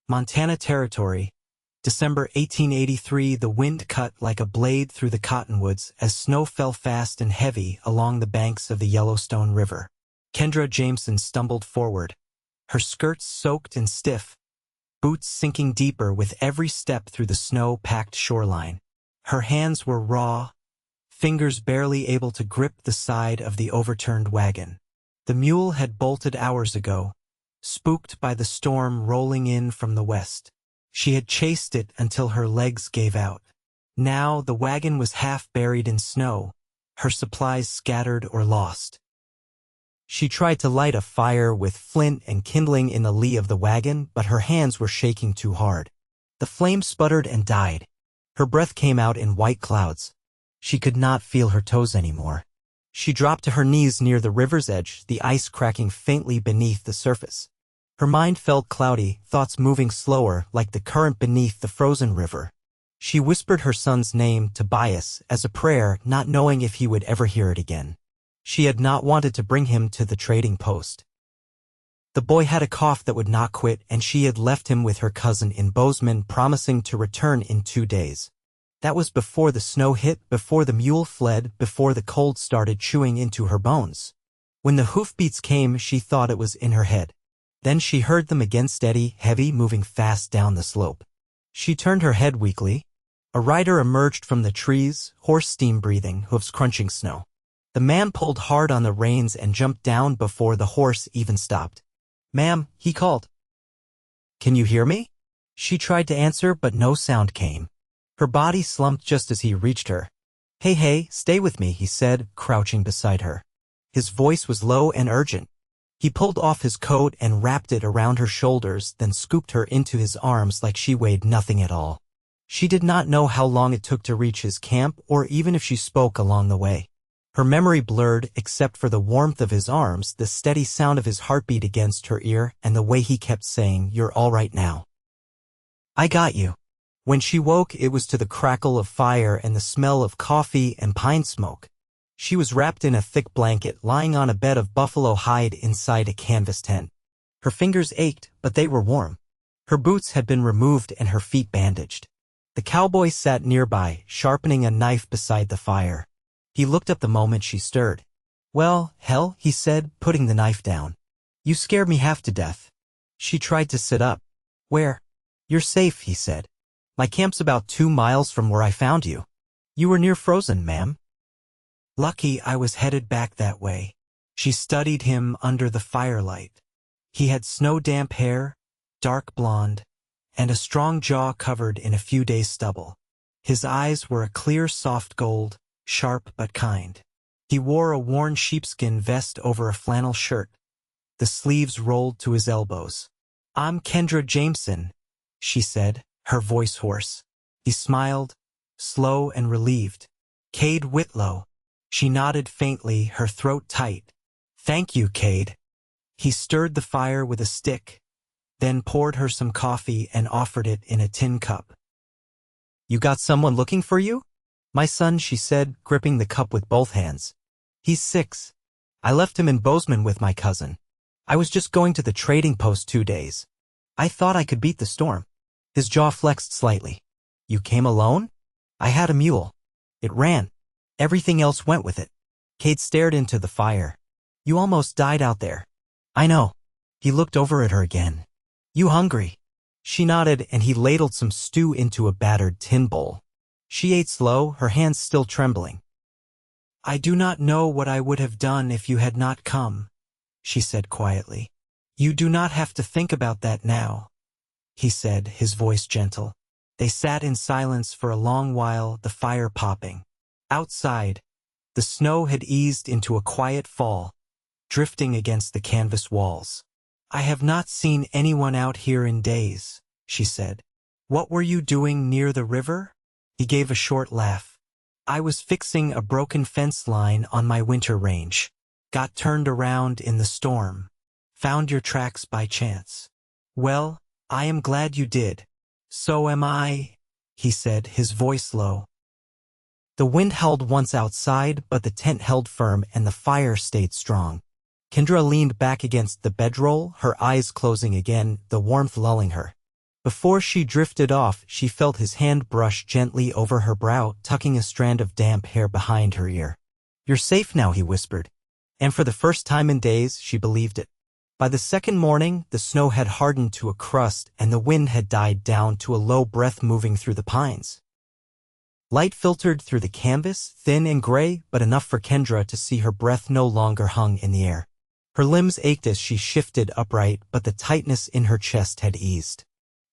Montana Territory, December 1883. The wind cut like a blade through the cottonwoods as snow fell fast and heavy along the banks of the Yellowstone River. Kendra Jameson stumbled forward, her skirts soaked and stiff, boots sinking deeper with every step through the snow-packed shoreline. Her hands were raw, fingers barely able to grip the side of the overturned wagon. The mule had bolted hours ago, spooked by the storm rolling in from the west. She had chased it until her legs gave out. Now the wagon was half buried in snow, her supplies scattered or lost. She tried to light a fire with flint and kindling in the lee of the wagon, but her hands were shaking too hard. The flame sputtered and died. Her breath came out in white clouds. She could not feel her toes anymore. She dropped to her knees near the river's edge, the ice cracking faintly beneath the surface. Her mind felt cloudy, thoughts moving slower like the current beneath the frozen river. She whispered her son's name, Tobias, as a prayer, not knowing if he would ever hear it again. She had not wanted to bring him to the trading post. The boy had a cough that would not quit, and she had left him with her cousin in Bozeman, promising to return in 2 days. That was before the snow hit, before the mule fled, before the cold started chewing into her bones. When the hoofbeats came, she thought it was in her head. Then she heard them again, steady, heavy, moving fast down the slope. She turned her head weakly. A rider emerged from the trees, horse steam breathing, hoofs crunching snow. The man pulled hard on the reins and jumped down before the horse even stopped. "Ma'am," he called. "Can you hear me?" She tried to answer, but no sound came. Her body slumped just as he reached her. Hey, stay with me," he said, crouching beside her. His voice was low and urgent. He pulled off his coat and wrapped it around her shoulders, then scooped her into his arms like she weighed nothing at all. She did not know how long it took to reach his camp, or even if she spoke along the way. Her memory blurred except for the warmth of his arms, the steady sound of his heartbeat against her ear, and the way he kept saying, "You're all right now. I got you." When she woke, it was to the crackle of fire and the smell of coffee and pine smoke. She was wrapped in a thick blanket, lying on a bed of buffalo hide inside a canvas tent. Her fingers ached, but they were warm. Her boots had been removed and her feet bandaged. The cowboy sat nearby, sharpening a knife beside the fire. He looked up the moment she stirred. "Well, hell," he said, putting the knife down. "You scared me half to death." She tried to sit up. "Where?" "You're safe," he said. "My camp's about 2 miles from where I found you." "You were near frozen, ma'am." "Lucky I was headed back that way." She studied him under the firelight. He had snow-damp hair, dark blonde, and a strong jaw covered in a few days' stubble. His eyes were a clear, soft gold, sharp but kind. He wore a worn sheepskin vest over a flannel shirt. The sleeves rolled to his elbows. "I'm Kendra Jameson," she said, her voice hoarse. He smiled, slow and relieved. "Kade Whitlow." She nodded faintly, her throat tight. "Thank you, Kade." He stirred the fire with a stick, then poured her some coffee and offered it in a tin cup. "You got someone looking for you?" "My son," she said, gripping the cup with both hands. "He's 6. I left him in Bozeman with my cousin. I was just going to the trading post 2 days. I thought I could beat the storm." His jaw flexed slightly. "You came alone?" "I had a mule. It ran. Everything else went with it." Kade stared into the fire. "You almost died out there." "I know." He looked over at her again. "You hungry?" She nodded, and he ladled some stew into a battered tin bowl. She ate slow, her hands still trembling. "I do not know what I would have done if you had not come," she said quietly. "You do not have to think about that now," he said, his voice gentle. They sat in silence for a long while, the fire popping. Outside, the snow had eased into a quiet fall, drifting against the canvas walls. "I have not seen anyone out here in days," she said. "What were you doing near the river?" He gave a short laugh. "I was fixing a broken fence line on my winter range. Got turned around in the storm. Found your tracks by chance." "Well, I am glad you did." "So am I," he said, his voice low. The wind howled once outside, but the tent held firm and the fire stayed strong. Kendra leaned back against the bedroll, her eyes closing again, the warmth lulling her. Before she drifted off, she felt his hand brush gently over her brow, tucking a strand of damp hair behind her ear. "You're safe now," he whispered. And for the first time in days, she believed it. By the second morning, the snow had hardened to a crust and the wind had died down to a low breath moving through the pines. Light filtered through the canvas, thin and gray, but enough for Kendra to see her breath no longer hung in the air. Her limbs ached as she shifted upright, but the tightness in her chest had eased.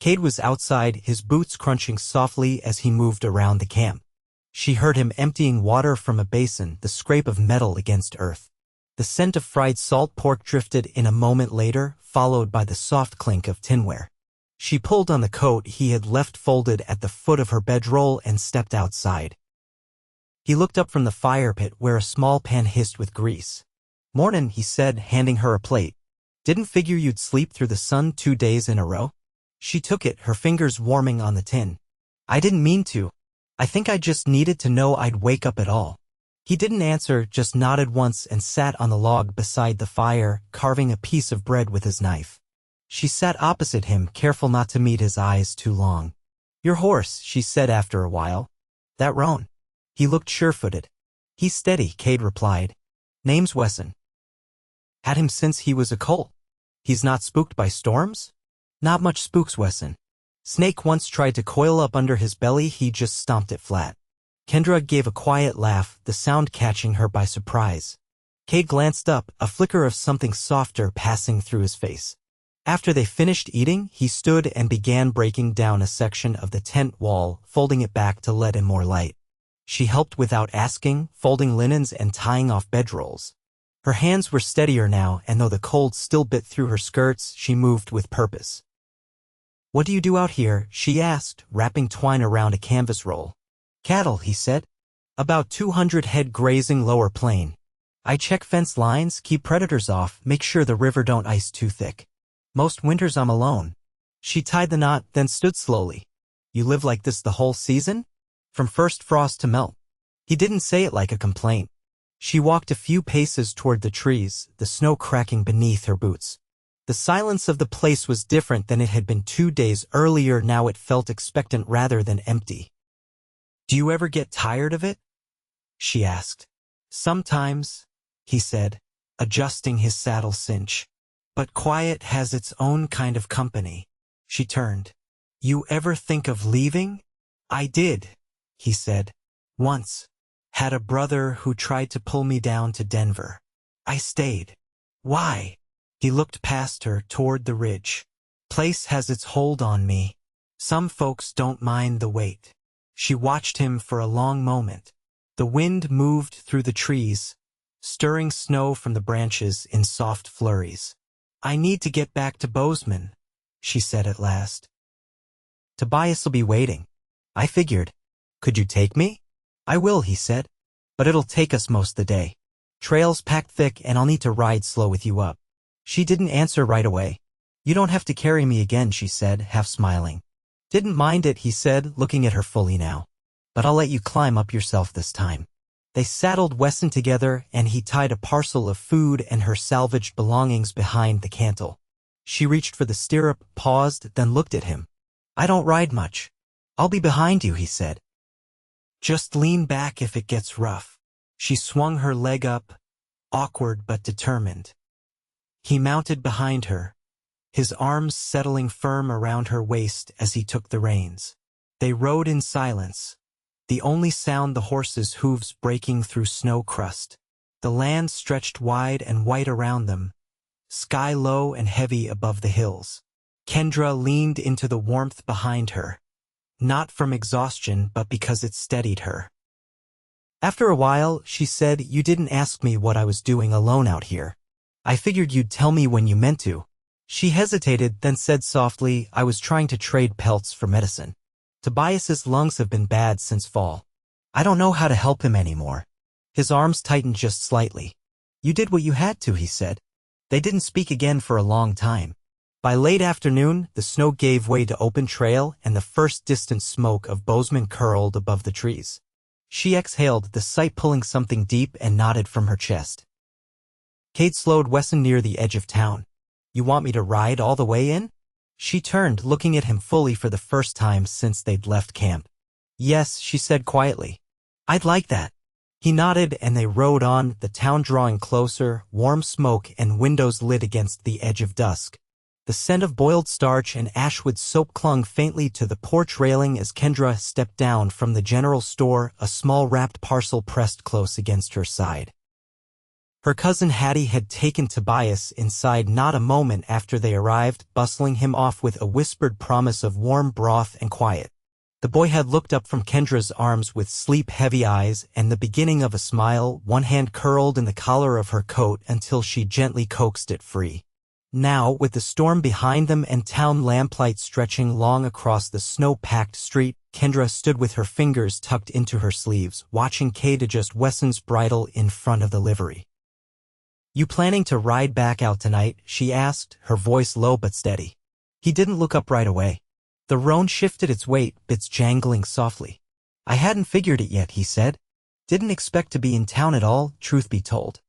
Kade was outside, his boots crunching softly as he moved around the camp. She heard him emptying water from a basin, the scrape of metal against earth. The scent of fried salt pork drifted in a moment later, followed by the soft clink of tinware. She pulled on the coat he had left folded at the foot of her bedroll and stepped outside. He looked up from the fire pit where a small pan hissed with grease. "Mornin'," he said, handing her a plate. "Didn't figure you'd sleep through the sun 2 days in a row." She took it, her fingers warming on the tin. "I didn't mean to. I think I just needed to know I'd wake up at all." He didn't answer, just nodded once and sat on the log beside the fire, carving a piece of bread with his knife. She sat opposite him, careful not to meet his eyes too long. "Your horse," she said after a while. "That roan." He looked sure-footed. "He's steady," Kade replied. "Name's Wesson. Had him since he was a colt. He's not spooked by storms?" "Not much spooks Wesson. Snake once tried to coil up under his belly, he just stomped it flat." Kendra gave a quiet laugh, the sound catching her by surprise. Kade glanced up, a flicker of something softer passing through his face. After they finished eating, he stood and began breaking down a section of the tent wall, folding it back to let in more light. She helped without asking, folding linens and tying off bedrolls. Her hands were steadier now, and though the cold still bit through her skirts, she moved with purpose. "What do you do out here?" she asked, wrapping twine around a canvas roll. "Cattle," he said. "About 200 head grazing lower plain. I check fence lines, keep predators off, make sure the river don't ice too thick. Most winters I'm alone." She tied the knot, then stood slowly. "You live like this the whole season? From first frost to melt?" He didn't say it like a complaint. She walked a few paces toward the trees, the snow cracking beneath her boots. The silence of the place was different than it had been 2 days earlier. Now it felt expectant rather than empty. "Do you ever get tired of it?" she asked. "Sometimes," he said, adjusting his saddle cinch. "But quiet has its own kind of company." She turned. "You ever think of leaving?" "I did," he said. "Once. Had a brother who tried to pull me down to Denver. I stayed." "Why?" He looked past her toward the ridge. "Place has its hold on me. Some folks don't mind the weight." She watched him for a long moment. The wind moved through the trees, stirring snow from the branches in soft flurries. "I need to get back to Bozeman," she said at last. "Tobias'll be waiting." "I figured. Could you take me?" "I will," he said. "But it'll take us most the day. Trail's packed thick and I'll need to ride slow with you up." She didn't answer right away. "You don't have to carry me again," she said, half smiling. "Didn't mind it," he said, looking at her fully now. "But I'll let you climb up yourself this time." They saddled Wesson together, and he tied a parcel of food and her salvaged belongings behind the cantle. She reached for the stirrup, paused, then looked at him. "I don't ride much." "I'll be behind you," he said. "Just lean back if it gets rough." She swung her leg up, awkward but determined. He mounted behind her, his arms settling firm around her waist as he took the reins. They rode in silence, the only sound the horses' hooves breaking through snow crust. The land stretched wide and white around them, sky low and heavy above the hills. Kendra leaned into the warmth behind her, not from exhaustion but because it steadied her. After a while, she said, "You didn't ask me what I was doing alone out here. I figured you'd tell me when you meant to." She hesitated, then said softly, "I was trying to trade pelts for medicine. Tobias's lungs have been bad since fall. I don't know how to help him anymore." His arms tightened just slightly. "You did what you had to," he said. They didn't speak again for a long time. By late afternoon, the snow gave way to open trail and the first distant smoke of Bozeman curled above the trees. She exhaled, the sight pulling something deep and knotted from her chest. Kade slowed Wesson near the edge of town. "You want me to ride all the way in?" She turned, looking at him fully for the first time since they'd left camp. Yes, she said quietly. I'd like that. He nodded and they rode on, the town drawing closer, warm smoke and windows lit against the edge of dusk. The scent of boiled starch and ashwood soap clung faintly to the porch railing as Kendra stepped down from the general store, a small wrapped parcel pressed close against her side. Her cousin Hattie had taken Tobias inside not a moment after they arrived, bustling him off with a whispered promise of warm broth and quiet. The boy had looked up from Kendra's arms with sleep-heavy eyes and the beginning of a smile, one hand curled in the collar of her coat until she gently coaxed it free. Now, with the storm behind them and town lamplight stretching long across the snow-packed street, Kendra stood with her fingers tucked into her sleeves, watching Kade adjust Wesson's bridle in front of the livery. You planning to ride back out tonight? She asked, her voice low but steady. He didn't look up right away. The roan shifted its weight, bits jangling softly. I hadn't figured it yet, he said. Didn't expect to be in town at all, truth be told.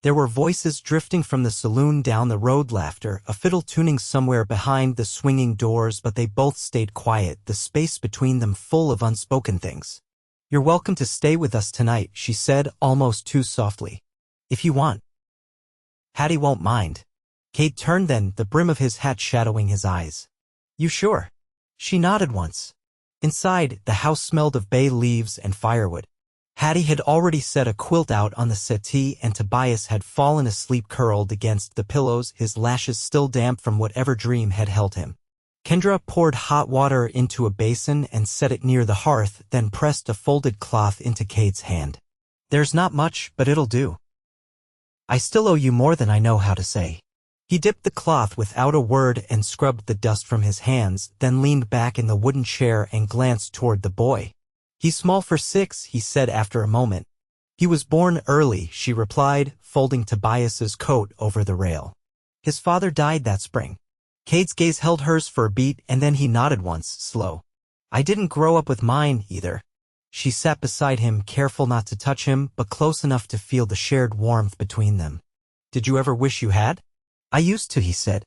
There were voices drifting from the saloon down the road, laughter, a fiddle tuning somewhere behind the swinging doors, but they both stayed quiet, the space between them full of unspoken things. You're welcome to stay with us tonight, she said, almost too softly. If you want. Hattie won't mind. Kade turned then, the brim of his hat shadowing his eyes. You sure? She nodded once. Inside, the house smelled of bay leaves and firewood. Hattie had already set a quilt out on the settee and Tobias had fallen asleep curled against the pillows, his lashes still damp from whatever dream had held him. Kendra poured hot water into a basin and set it near the hearth, then pressed a folded cloth into Kade's hand. There's not much, but it'll do. I still owe you more than I know how to say. He dipped the cloth without a word and scrubbed the dust from his hands, then leaned back in the wooden chair and glanced toward the boy. He's small for 6, he said after a moment. He was born early, she replied, folding Tobias's coat over the rail. His father died that spring. Kade's gaze held hers for a beat and then he nodded once, slow. I didn't grow up with mine, either. She sat beside him, careful not to touch him, but close enough to feel the shared warmth between them. Did you ever wish you had? I used to, he said.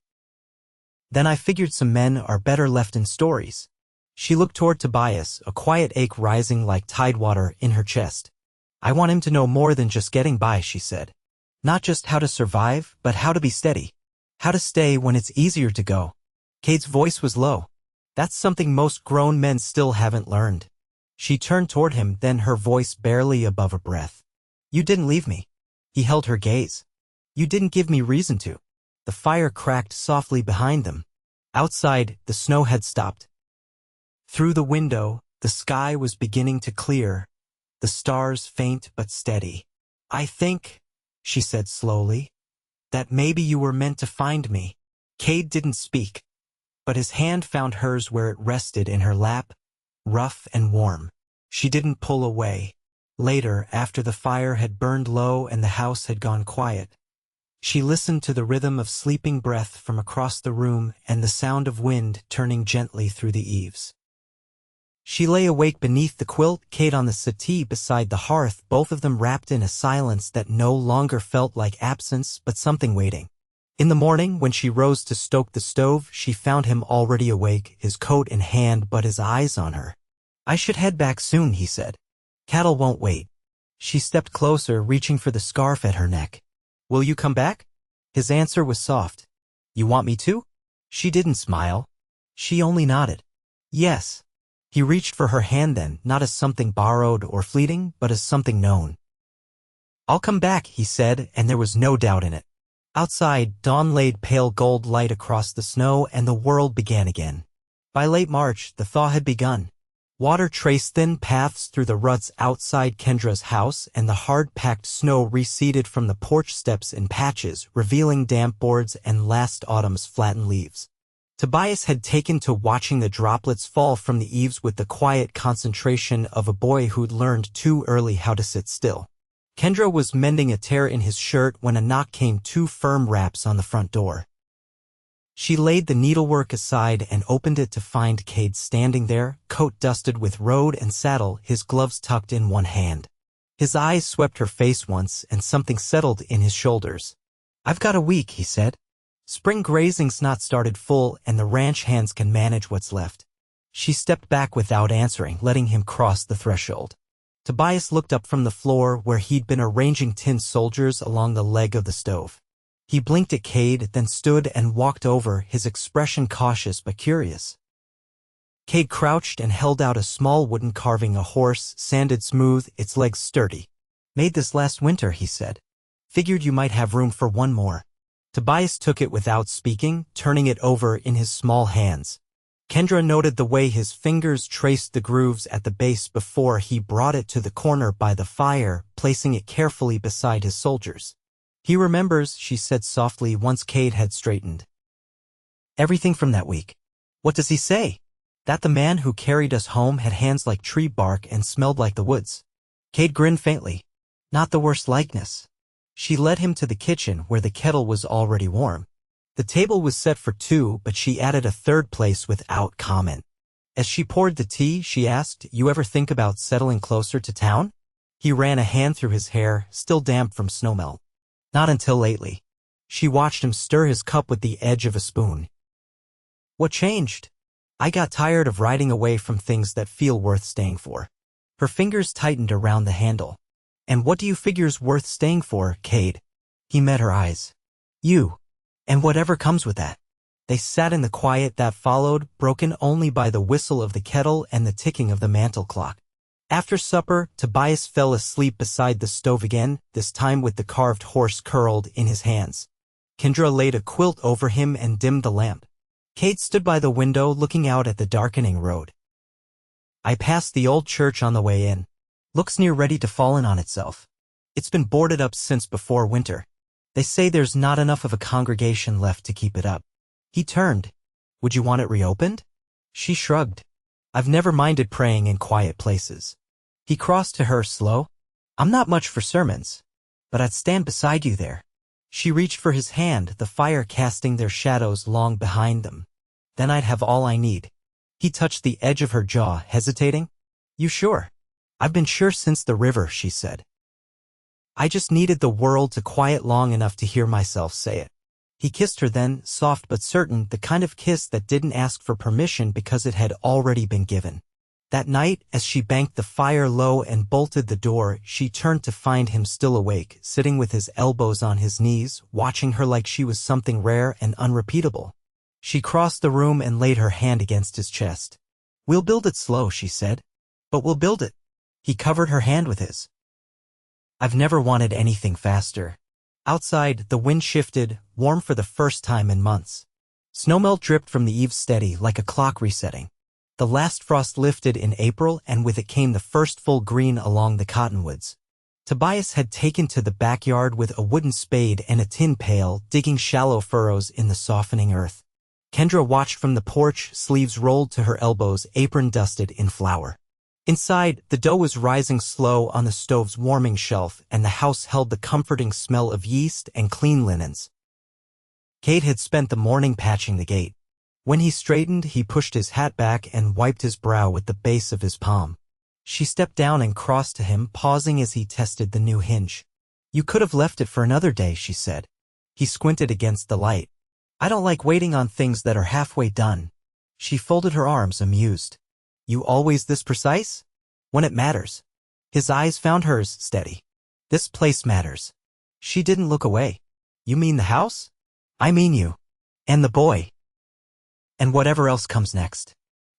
Then I figured some men are better left in stories. She looked toward Tobias, a quiet ache rising like tidewater in her chest. I want him to know more than just getting by, she said. Not just how to survive, but how to be steady. How to stay when it's easier to go. Kade's voice was low. That's something most grown men still haven't learned. She turned toward him, then her voice barely above a breath. You didn't leave me. He held her gaze. You didn't give me reason to. The fire cracked softly behind them. Outside, the snow had stopped. Through the window, the sky was beginning to clear, the stars faint but steady. I think, she said slowly, that maybe you were meant to find me. Kade didn't speak, but his hand found hers where it rested in her lap, rough and warm. She didn't pull away. Later, after the fire had burned low and the house had gone quiet, she listened to the rhythm of sleeping breath from across the room and the sound of wind turning gently through the eaves. She lay awake beneath the quilt, Kade on the settee beside the hearth, both of them wrapped in a silence that no longer felt like absence but something waiting. In the morning, when she rose to stoke the stove, she found him already awake, his coat in hand but his eyes on her. I should head back soon, he said. Cattle won't wait. She stepped closer, reaching for the scarf at her neck. Will you come back? His answer was soft. You want me to? She didn't smile. She only nodded. Yes. He reached for her hand then, not as something borrowed or fleeting, but as something known. I'll come back, he said, and there was no doubt in it. Outside, dawn laid pale gold light across the snow and the world began again. By late March, the thaw had begun. Water traced thin paths through the ruts outside Kendra's house and the hard-packed snow receded from the porch steps in patches, revealing damp boards and last autumn's flattened leaves. Tobias had taken to watching the droplets fall from the eaves with the quiet concentration of a boy who'd learned too early how to sit still. Kendra was mending a tear in his shirt when a knock came, 2 firm raps on the front door. She laid the needlework aside and opened it to find Kade standing there, coat dusted with road and saddle, his gloves tucked in one hand. His eyes swept her face once and something settled in his shoulders. I've got a week, he said. Spring grazing's not started full and the ranch hands can manage what's left. She stepped back without answering, letting him cross the threshold. Tobias looked up from the floor where he'd been arranging tin soldiers along the leg of the stove. He blinked at Kade, then stood and walked over, his expression cautious but curious. Kade crouched and held out a small wooden carving, a horse, sanded smooth, its legs sturdy. "Made this last winter," he said. "Figured you might have room for one more." Tobias took it without speaking, turning it over in his small hands. Kendra noted the way his fingers traced the grooves at the base before he brought it to the corner by the fire, placing it carefully beside his soldiers. "He remembers," she said softly once Kade had straightened. "Everything from that week." "What does he say?" "That the man who carried us home had hands like tree bark and smelled like the woods." Kade grinned faintly. "Not the worst likeness." She led him to the kitchen where the kettle was already warm. The table was set for two, but she added a third place without comment. As she poured the tea, she asked, "You ever think about settling closer to town?" He ran a hand through his hair, still damp from snowmelt. "Not until lately." She watched him stir his cup with the edge of a spoon. "What changed?" "I got tired of riding away from things that feel worth staying for." Her fingers tightened around the handle. "And what do you figure's worth staying for, Kade?" He met her eyes. "You. And whatever comes with that." They sat in the quiet that followed, broken only by the whistle of the kettle and the ticking of the mantel clock. After supper, Tobias fell asleep beside the stove again, this time with the carved horse curled in his hands. Kendra laid a quilt over him and dimmed the lamp. Kade stood by the window looking out at the darkening road. "I passed the old church on the way in. Looks near ready to fall in on itself. It's been boarded up since before winter. They say there's not enough of a congregation left to keep it up." He turned. "Would you want it reopened?" She shrugged. "I've never minded praying in quiet places." He crossed to her, slow. "I'm not much for sermons, but I'd stand beside you there." She reached for his hand, the fire casting their shadows long behind them. "Then I'd have all I need." He touched the edge of her jaw, hesitating. "You sure?" "I've been sure since the river," she said. "I just needed the world to quiet long enough to hear myself say it." He kissed her then, soft but certain, the kind of kiss that didn't ask for permission because it had already been given. That night, as she banked the fire low and bolted the door, she turned to find him still awake, sitting with his elbows on his knees, watching her like she was something rare and unrepeatable. She crossed the room and laid her hand against his chest. "We'll build it slow," she said. "But we'll build it." He covered her hand with his. "I've never wanted anything faster." Outside, the wind shifted, warm for the first time in months. Snowmelt dripped from the eaves steady, like a clock resetting. The last frost lifted in April, and with it came the first full green along the cottonwoods. Tobias had taken to the backyard with a wooden spade and a tin pail, digging shallow furrows in the softening earth. Kendra watched from the porch, sleeves rolled to her elbows, apron dusted in flour. Inside, the dough was rising slow on the stove's warming shelf, and the house held the comforting smell of yeast and clean linens. Kade had spent the morning patching the gate. When he straightened, he pushed his hat back and wiped his brow with the base of his palm. She stepped down and crossed to him, pausing as he tested the new hinge. "You could have left it for another day," she said. He squinted against the light. "I don't like waiting on things that are halfway done." She folded her arms, amused. "You always this precise?" "When it matters." His eyes found hers, steady. "This place matters." She didn't look away. "You mean the house?" "I mean you. And the boy. And whatever else comes next."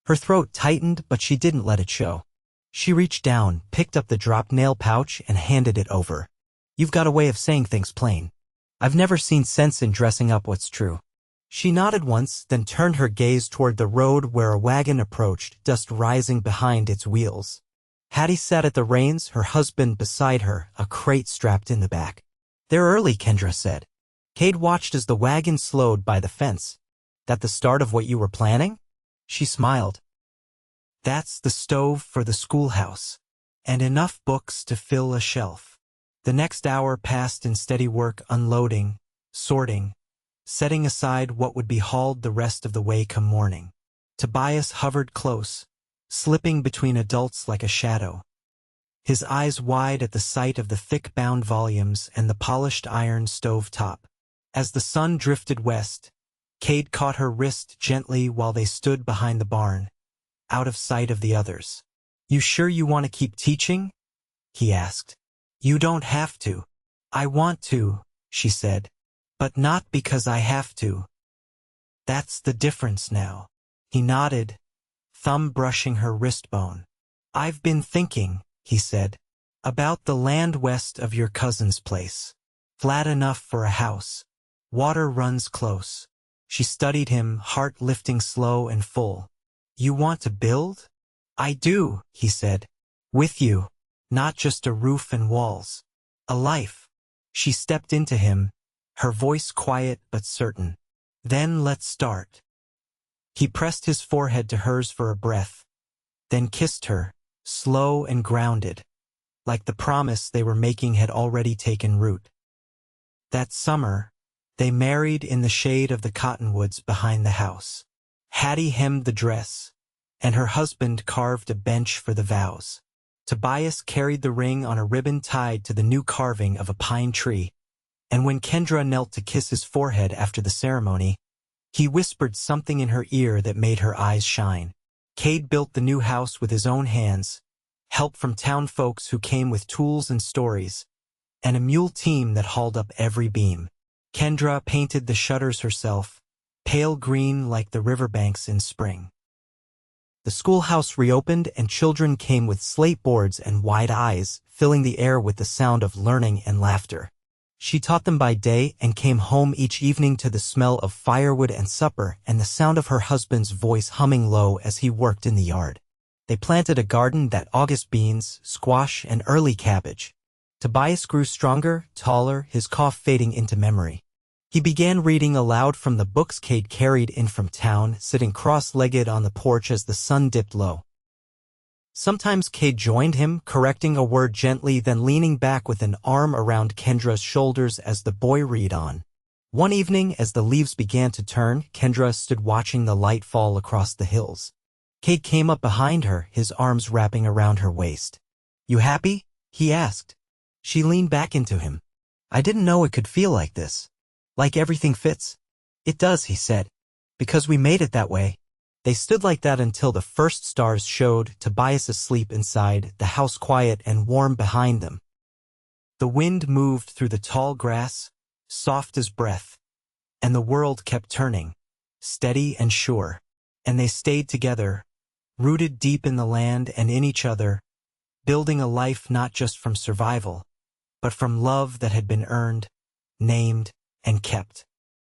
Her throat tightened, but she didn't let it show. She reached down, picked up the dropped nail pouch, and handed it over. "You've got a way of saying things plain. I've never seen sense in dressing up what's true." She nodded once, then turned her gaze toward the road where a wagon approached, dust rising behind its wheels. Hattie sat at the reins, her husband beside her, a crate strapped in the back. "They're early," Kendra said. Kade watched as the wagon slowed by the fence. "That the start of what you were planning?" She smiled. "That's the stove for the schoolhouse. And enough books to fill a shelf." The next hour passed in steady work, unloading, sorting, setting aside what would be hauled the rest of the way come morning. Tobias hovered close, slipping between adults like a shadow. His eyes wide at the sight of the thick bound volumes and the polished iron stove top. As the sun drifted west, Kade caught her wrist gently while they stood behind the barn, out of sight of the others. "You sure you want to keep teaching?" he asked. "You don't have to." "I want to," she said. "But not because I have to. That's the difference now." He nodded, thumb brushing her wrist bone. "I've been thinking," he said, "about the land west of your cousin's place. Flat enough for a house. Water runs close." She studied him, heart lifting slow and full. "You want to build?" "I do," he said. "With you. Not just a roof and walls. A life." She stepped into him, her voice quiet but certain. "Then let's start." He pressed his forehead to hers for a breath, then kissed her, slow and grounded, like the promise they were making had already taken root. That summer, they married in the shade of the cottonwoods behind the house. Hattie hemmed the dress, and her husband carved a bench for the vows. Tobias carried the ring on a ribbon tied to the new carving of a pine tree, and when Kendra knelt to kiss his forehead after the ceremony, he whispered something in her ear that made her eyes shine. Kade built the new house with his own hands, help from town folks who came with tools and stories, and a mule team that hauled up every beam. Kendra painted the shutters herself, pale green like the riverbanks in spring. The schoolhouse reopened and children came with slate boards and wide eyes, filling the air with the sound of learning and laughter. She taught them by day and came home each evening to the smell of firewood and supper and the sound of her husband's voice humming low as he worked in the yard. They planted a garden that August beans, squash, and early cabbage. Tobias grew stronger, taller, his cough fading into memory. He began reading aloud from the books Kade carried in from town, sitting cross-legged on the porch as the sun dipped low. Sometimes Kade joined him, correcting a word gently, then leaning back with an arm around Kendra's shoulders as the boy read on. One evening, as the leaves began to turn, Kendra stood watching the light fall across the hills. Kade came up behind her, his arms wrapping around her waist. "You happy?" he asked. She leaned back into him. "I didn't know it could feel like this. Like everything fits." "It does," he said, "because we made it that way." They stood like that until the first stars showed, Tobias asleep inside, the house quiet and warm behind them. The wind moved through the tall grass, soft as breath, and the world kept turning, steady and sure. And they stayed together, rooted deep in the land and in each other, building a life not just from survival, but from love that had been earned, named, and kept.